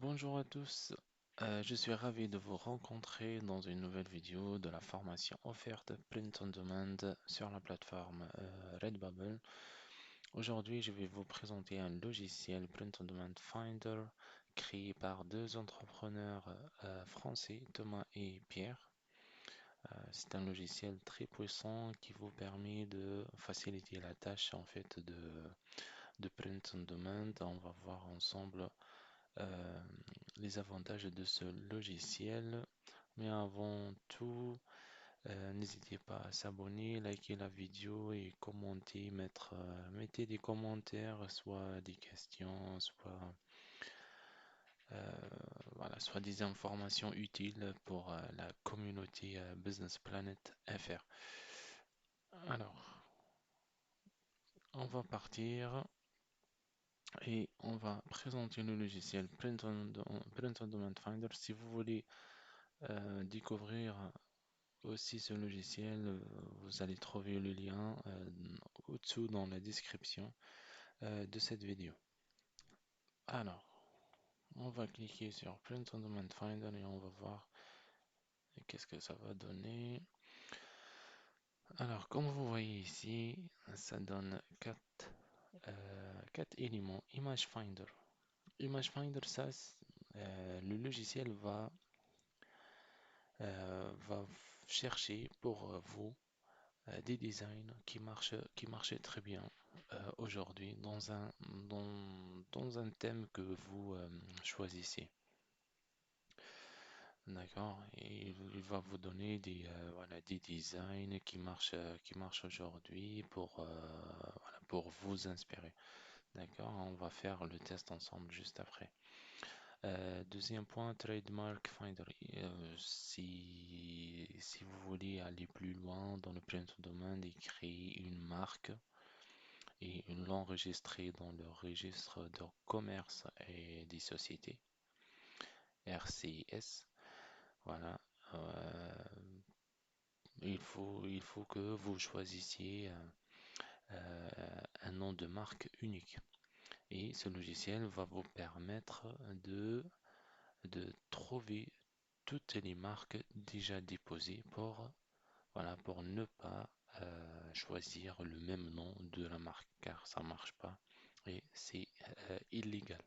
Bonjour à tous. Je suis ravi de vous rencontrer dans une nouvelle vidéo de la formation offerte Print on Demand sur la plateforme Redbubble. Aujourd'hui, je vais vous présenter un logiciel Print on Demand Finder créé par deux entrepreneurs français, Thomas et Pierre. C'est un logiciel très puissant qui vous permet de faciliter la tâche en fait de Print on Demand. On va voir ensemble euh, les avantages de ce logiciel. Mais avant tout, n'hésitez pas à s'abonner, liker la vidéo et commenter, mettez des commentaires, soit des questions, euh, soit des informations utiles pour la communauté Business Planet FR. Alors, on va partir et on va présenter le logiciel Print on Demand Finder. Si vous voulez découvrir aussi ce logiciel, vous allez trouver le lien au-dessous dans la description de cette vidéo. Alors, on va cliquer sur Print on Demand Finder et on va voir qu'est-ce que ça va donner. Alors, comme vous voyez ici, ça donne quatre éléments. Image Finder. Image Finder, le logiciel va chercher pour vous des designs qui marchent très bien aujourd'hui dans un thème que vous choisissez. D'accord? Et il va vous donner des designs qui marchent aujourd'hui pour vous inspirer. D'accord? On va faire le test ensemble juste après. Deuxième point, Trademark Finder. Si vous voulez aller plus loin dans le print on demand et créer une marque et l'enregistrer dans le registre de commerce et des sociétés, RCS, voilà, il faut que vous choisissiez un nom de marque unique. Et ce logiciel va vous permettre de trouver toutes les marques déjà déposées pour ne pas choisir le même nom de la marque car ça marche pas et c'est illégal.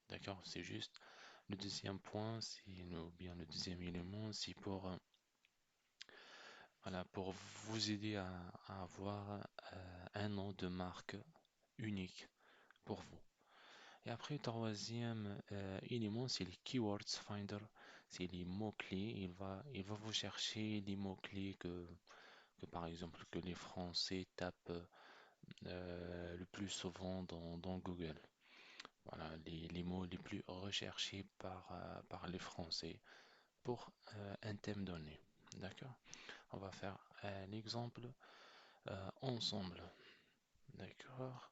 D'accord? C'est juste le deuxième point, ou bien le deuxième élément, c'est pour vous aider à avoir un nom de marque unique pour vous. Et après, le troisième élément, c'est les Keywords Finder. C'est les mots-clés. Il va vous chercher les mots-clés que, par exemple, que les Français tapent le plus souvent dans Google. Voilà, les mots les plus recherchés par les Français pour un thème donné. D'accord? On va faire l'exemple ensemble. D'accord?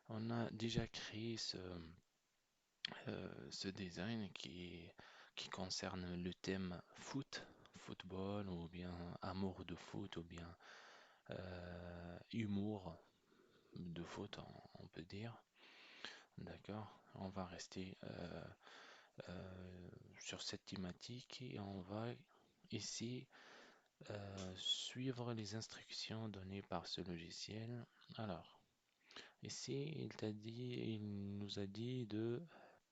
On a déjà créé ce design qui concerne le thème football, ou bien amour de foot, ou bien humour de foot, on peut dire. D'accord? On va rester sur cette thématique et on va ici suivre les instructions données par ce logiciel. Alors, ici, il nous a dit de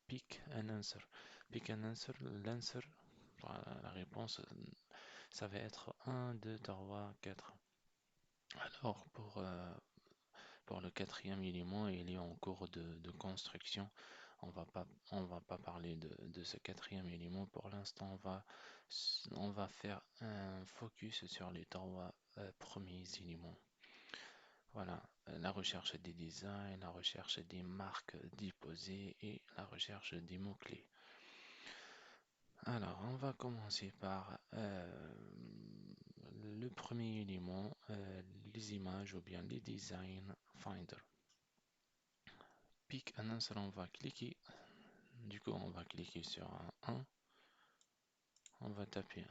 pick an answer. Pick an answer, l'answer, voilà, la réponse, ça va être un 2 3 4. Alors, pour le quatrième élément, il est en cours de construction. On va pas parler de ce quatrième élément pour l'instant. On va faire un focus sur les trois premiers éléments. Voilà, la recherche des designs, la recherche des marques déposées et la recherche des mots-clés. Alors, on va commencer par le premier élément, les images ou bien les design finder. Pick un seul, on va cliquer. Du coup, on va cliquer sur un 1. On va taper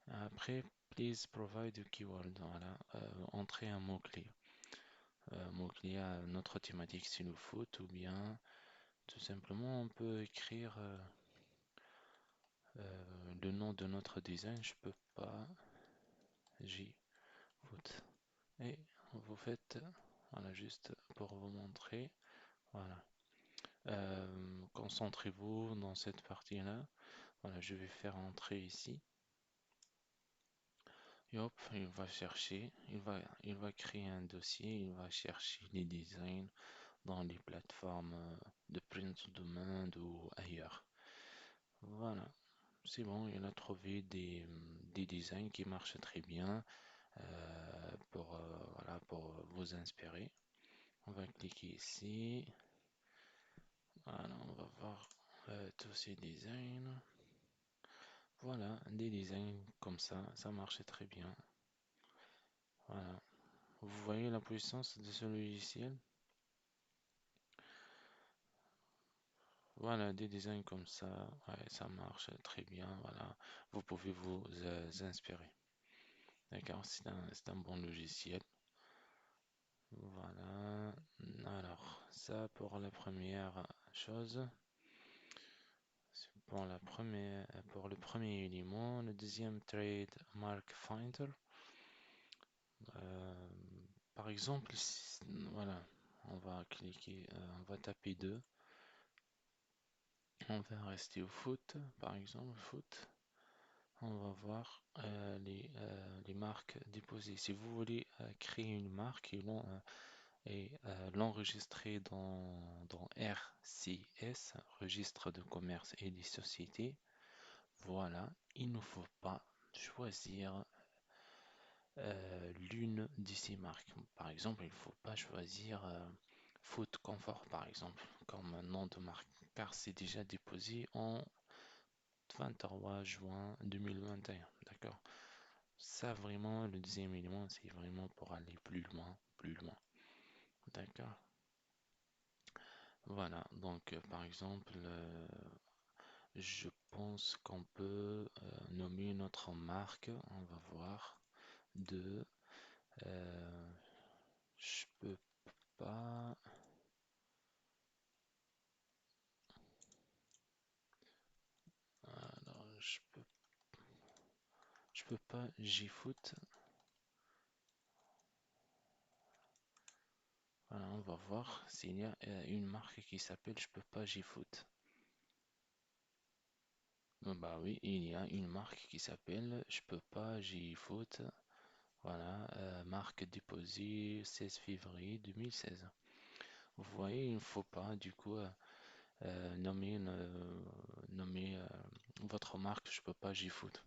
1. Après, please provide a keyword. Voilà, entrer un mot-clé. Mot-clé à notre thématique, c'est le foot ou bien tout simplement, on peut écrire le nom de notre design. Je peux pas JFoot. Et vous faites, voilà, juste pour vous montrer. Voilà. Concentrez-vous dans cette partie-là. Voilà, je vais faire entrer ici. Et hop, il va chercher, il va créer un dossier, il va chercher les designs dans les plateformes de print on demand ou ailleurs. Voilà, c'est bon, il a trouvé des designs qui marchent très bien voilà, pour vous inspirer. On va cliquer ici. Voilà, on va voir tous ces designs. Voilà, des designs comme ça marche très bien. Voilà, vous voyez la puissance de ce logiciel? Voilà, des designs comme ça, ouais, ça marche très bien. Voilà, vous pouvez vous inspirer. D'accord, c'est un bon logiciel. Voilà, alors ça pour la première chose. C'est pour pour le premier élément. Le deuxième trade mark finder. Euh, Par exemple, voilà, on va cliquer, on va taper 2. On va rester au foot, par exemple, foot. On va voir les marques déposées. Si vous voulez créer une marque et l'enregistrer dans RCS, Registre de commerce et des sociétés, voilà, il ne faut pas choisir l'une de ces marques. Par exemple, il ne faut pas choisir Food Comfort, par exemple, comme nom de marque, car c'est déjà déposé en 23 juin 2021. D'accord? Ça, vraiment, le deuxième élément, c'est vraiment pour aller plus loin, plus loin. D'accord? Voilà, donc par exemple, je pense qu'on peut nommer notre marque. On va voir de. euh, je peux pas. Alors, je peux pas JFoot. Voilà, on va voir s'il y a une marque qui s'appelle Je peux pas JFoot. Bah oui, il y a une marque qui s'appelle Je peux pas JFoot. Voilà, marque déposée 16 février 2016. Vous voyez, il ne faut pas du coup nommer votre marque, je peux pas JFoot.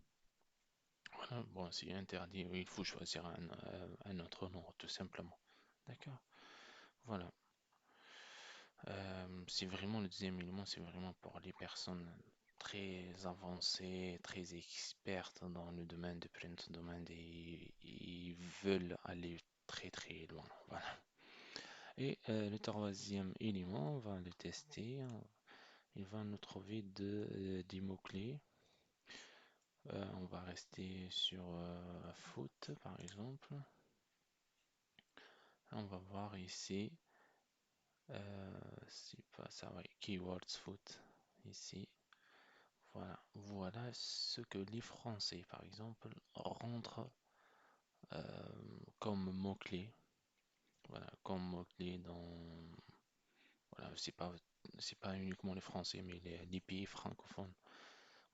Voilà, bon, c'est interdit, oui, il faut choisir un autre nom, tout simplement. D'accord? Voilà. C'est vraiment le deuxième élément, c'est vraiment pour les personnes très avancées, très expertes dans le domaine de print domaine et ils veulent aller très très loin. Voilà. Et le troisième élément, on va le tester. Il va nous trouver des mots-clés. On va rester sur foot, par exemple. On va voir ici. C'est pas ça, ouais. Keywords foot. Ici. Voilà. Voilà ce que les Français, par exemple, rentrent comme mots-clés. Voilà, comme mots-clés dans. Voilà, c'est pas uniquement les Français, mais les pays francophones.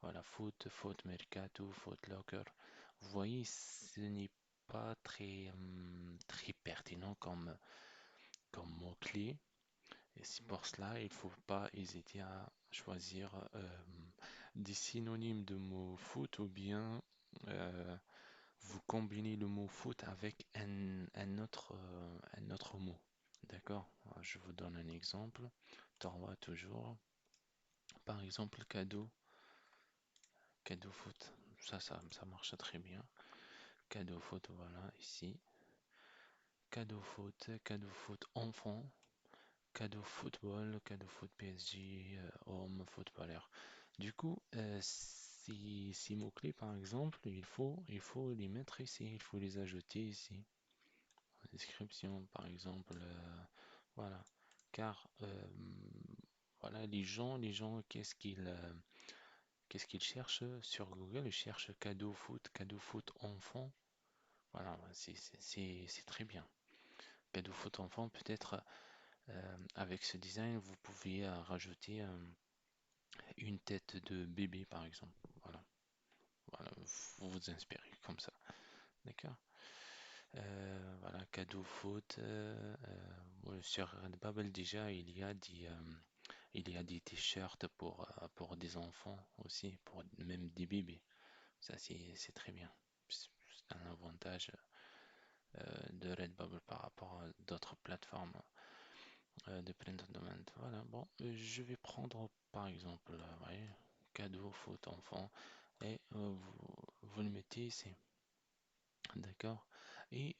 Voilà, foot mercato, foot locker. Vous voyez, ce n'est pas très pertinent comme mot-clé. Et c'est pour cela, il ne faut pas hésiter à choisir des synonymes de mot foot ou bien vous combinez le mot foot avec un autre mot. D'accord? Je vous donne un exemple. Torwa toujours. Par exemple, cadeau foot. Ça marche très bien. Cadeau foot, voilà, ici. Cadeau foot enfant. Cadeau football, cadeau foot PSG, homme, footballeur. Du coup, ces mots-clés, par exemple, il faut les mettre ici, il faut les ajouter ici. Description, par exemple, voilà. Car Voilà, qu'est-ce qu'ils cherchent sur Google? Ils cherchent cadeau foot enfant. Voilà, c'est très bien. Cadeau foot enfant, peut-être avec ce design, vous pouviez rajouter une tête de bébé, par exemple. Voilà, voilà, vous vous inspirez comme ça. D'accord? Voilà, cadeau foot. Ouais, sur Redbubble, déjà, il y a des t-shirts pour des enfants aussi, pour même des bébés. Ça, c'est très bien. C'est un avantage de Redbubble par rapport à d'autres plateformes de print on demand. Voilà, bon, je vais prendre par exemple, ouais, cadeau, faute, enfant, et vous le mettez ici, d'accord? Et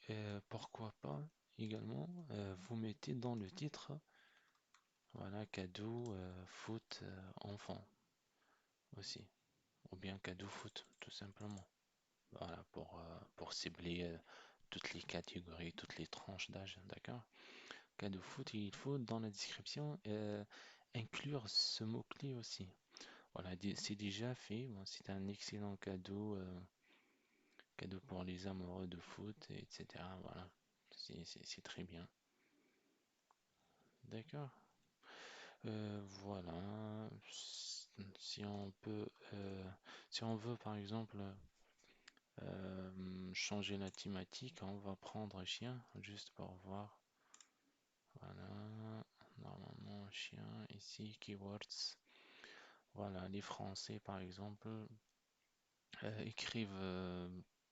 pourquoi pas également, vous mettez dans le titre, voilà, cadeau, foot, enfant aussi, ou bien cadeau foot, tout simplement. Voilà, pour cibler toutes les catégories, toutes les tranches d'âge, d'accord? Cadeau foot, il faut dans la description inclure ce mot-clé aussi. Voilà, c'est déjà fait. Bon, c'est un excellent cadeau, cadeau pour les amoureux de foot, etc. Voilà, c'est très bien. D'accord. Voilà. Si on peut, si on veut par exemple changer la thématique, on va prendre chien juste pour voir. Voilà. Normalement, chien ici, keywords. Voilà, les Français, par exemple, écrivent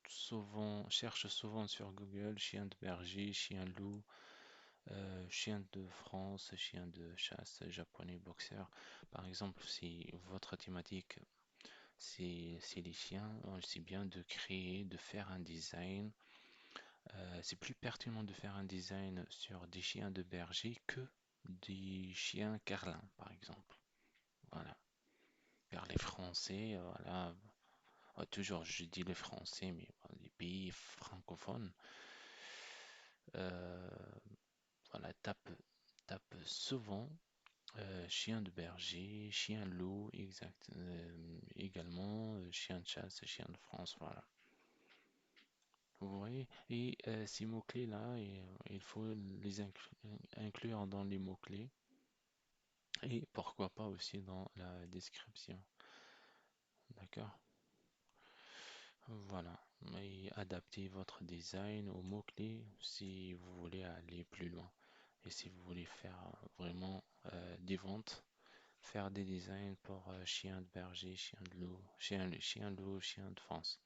souvent, cherchent souvent sur Google chien de berger, chien loup, chien de France, chien de chasse, japonais, boxeur. Par exemple, si votre thématique c'est les chiens, c'est bien de créer, de faire un design. C'est plus pertinent de faire un design sur des chiens de berger que des chiens carlins, par exemple. Voilà. Car les Français, voilà, toujours, je dis les Français, mais les pays francophones, euh, voilà, tape souvent chien de berger, chien loup, exact, également chien de chasse, chien de France, voilà. Vous voyez? Et ces mots-clés-là, il faut les inclure dans les mots-clés et pourquoi pas aussi dans la description. D'accord? Voilà, et adaptez votre design aux mots-clés si vous voulez aller plus loin. Et si vous voulez faire vraiment des ventes, faire des designs pour chien de berger, chien de loup, chien loup, chien de France.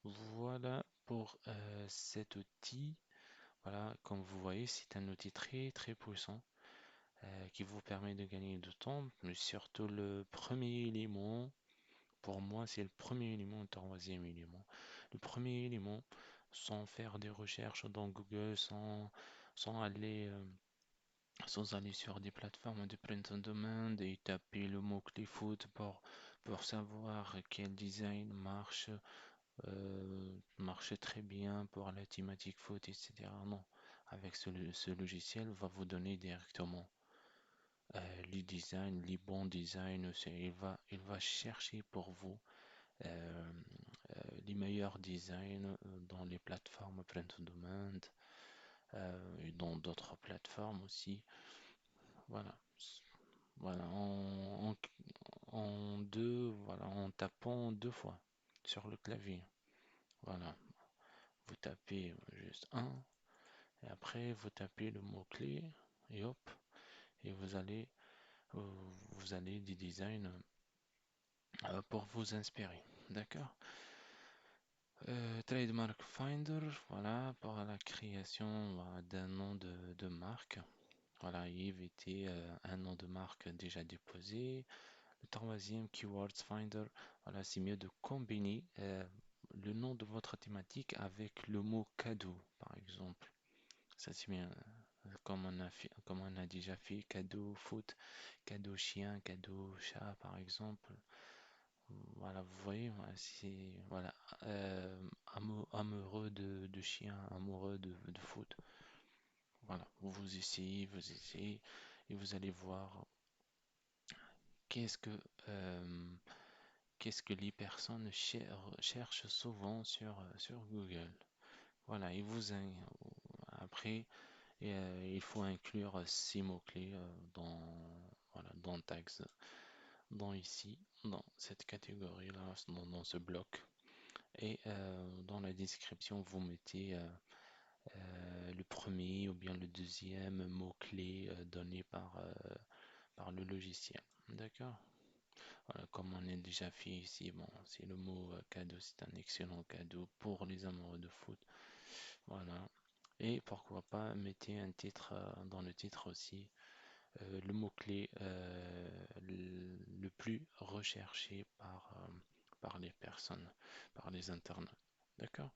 Voilà pour cet outil. Voilà, comme vous voyez, c'est un outil très très puissant qui vous permet de gagner du temps, mais surtout le premier élément. Pour moi, c'est le premier élément, le troisième élément. Le premier élément, sans faire des recherches dans Google, sans aller, sans aller sur des plateformes de print on demand et taper le mot-clé foot pour savoir quel design marche très bien pour la thématique foot, etc. Non, avec ce logiciel, va vous donner directement les designs, les bons designs. Il va chercher pour vous euh, les meilleurs designs dans les plateformes print on demand et dans d'autres plateformes aussi. Voilà, voilà, voilà, en tapant deux fois sur le clavier. Voilà, vous tapez juste un et après vous tapez le mot-clé et hop, et euh, vous allez des designs pour vous inspirer. D'accord? Trademark Finder, voilà, pour la création voilà, d'un nom de marque. Voilà, Yves était un nom de marque déjà déposé. Le troisième, Keywords Finder, voilà, c'est mieux de combiner le nom de votre thématique avec le mot cadeau, par exemple. Ça, c'est bien, comme on a déjà fait, cadeau foot, cadeau chien, cadeau chat, par exemple. Voilà, vous voyez, voilà, c'est voilà, amoureux de chien, amoureux de foot. Voilà, vous essayez, et vous allez voir. qu'est-ce que, euh, qu'est-ce que les personnes cherchent souvent sur Google. Voilà, après, il faut inclure ces mots-clés voilà, dans tags, dans cette catégorie-là, dans ce bloc. Et dans la description, vous mettez le premier ou bien le deuxième mot-clé donné par le logiciel. D'accord? Voilà, comme on a déjà fait ici, bon, c'est le mot cadeau, c'est un excellent cadeau pour les amoureux de foot. Voilà. Et pourquoi pas, mettez un titre dans le titre aussi, le mot-clé le plus recherché par les personnes, par les internautes. D'accord?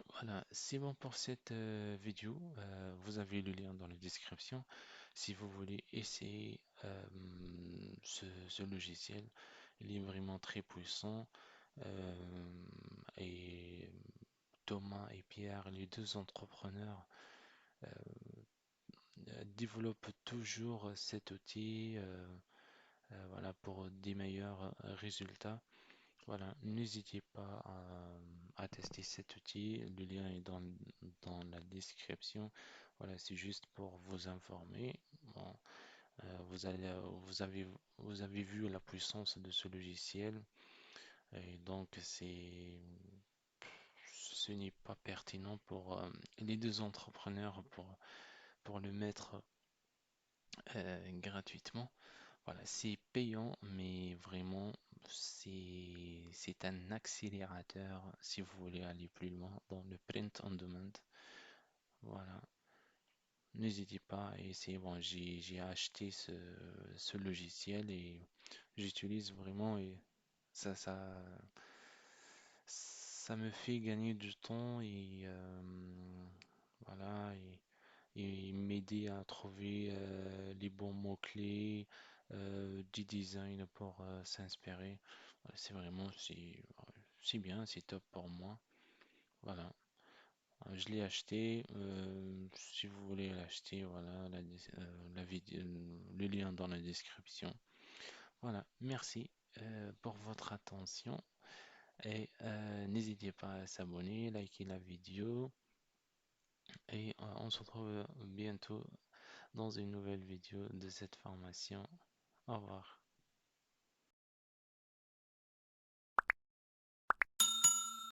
Voilà, c'est bon pour cette vidéo. Vous avez le lien dans la description. Si vous voulez essayer ce logiciel, il est vraiment très puissant. Euh, et Thomas et Pierre, les deux entrepreneurs, développent toujours cet outil voilà, pour des meilleurs résultats. Voilà, n'hésitez pas à tester cet outil. Le lien est dans la description. Voilà, c'est juste pour vous informer. Bon, vous allez, vous avez vu la puissance de ce logiciel. Et donc, ce n'est pas pertinent pour les deux entrepreneurs pour le mettre gratuitement. Voilà, c'est payant, mais vraiment, c'est un accélérateur si vous voulez aller plus loin dans le print on demand. Voilà, n'hésitez pas à essayer. Bon, j'ai acheté ce logiciel et j'utilise vraiment et ça, ça, ça me fait gagner du temps et voilà et m'aider à trouver les bons mots-clés, du design pour s'inspirer. Voilà, c'est bien, c'est top pour moi. Voilà. Je l'ai acheté. Si vous voulez l'acheter, voilà, le lien dans la description. Voilà, merci pour votre attention et n'hésitez pas à s'abonner, liker la vidéo et on se retrouve bientôt dans une nouvelle vidéo de cette formation. Au revoir.